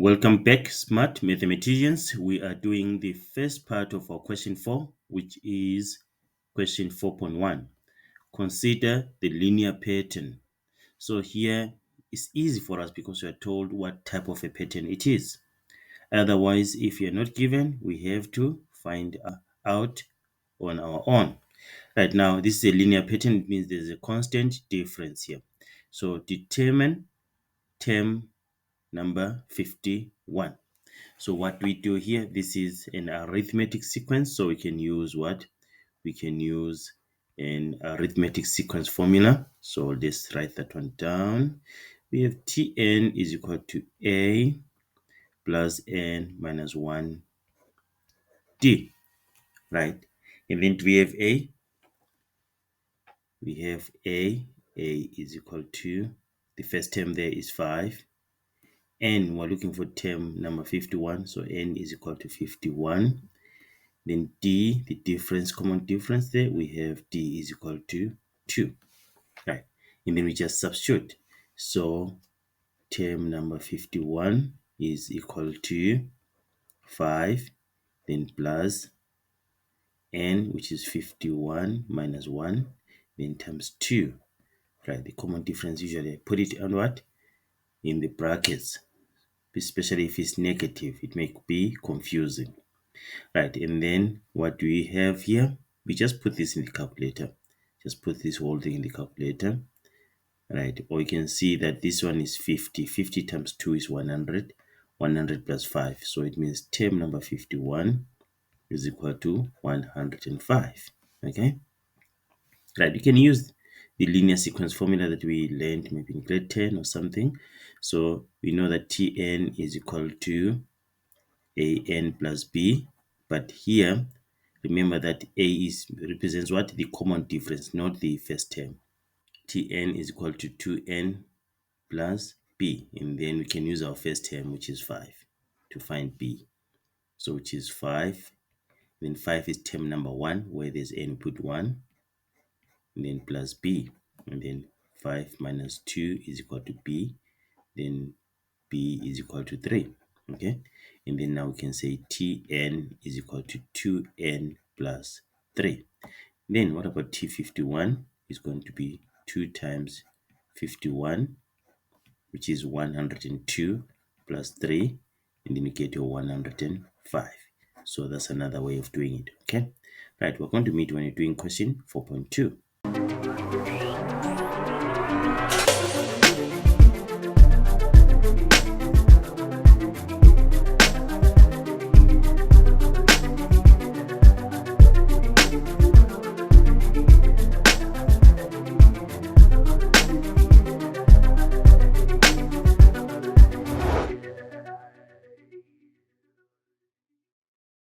Welcome back, smart mathematicians. We are doing the first part of our question 4, which is question 4.1. Consider the linear pattern. So here it's easy for us because we are told what type of a pattern it is. Otherwise, if you're not given, we have to find out on our own. Right now, this is a linear pattern. It means there's a constant difference here. So determine term number 51. So what we do here, this is an arithmetic sequence. So we can use what? We can use an arithmetic sequence formula. So let's write that one down. We have Tn is equal to A plus N minus 1D, right? And then we have A. We have A. A is equal to, the first term there is 5. N, we're looking for term number 51. So N is equal to 51. Then D, the difference, common difference there, we have D is equal to 2, right? And then we just substitute. So term number 51 is equal to 5, then plus N, which is 51 minus 1, then times 2, right? The common difference, usually I put it on what? In the brackets, especially if it's negative, it may be confusing. Right, and then what do we have here? We just put this in the calculator. Just put this whole thing in the calculator. Right, or you can see that this one is 50. 50 times 2 is 100. 100 plus 5. So it means term number 51 is equal to 105. Okay? Right, you can use the linear sequence formula that we learned maybe in grade 10 or something. So we know that Tn is equal to An plus B. But here, remember that A represents what? The common difference, not the first term. Tn is equal to 2n plus B. And then we can use our first term, which is 5, to find B. So which is 5. Then 5 is term number 1, where there's n, put 1. And then plus B. And then 5 minus 2 is equal to B. Then B is equal to 3. Okay, and then now we can say Tn is equal to 2n plus 3. Then what about T51 is going to be 2 times 51, which is 102 plus 3, and then you get your 105. So that's another way of doing it. Okay, right, we're going to meet when you're doing question 4.2.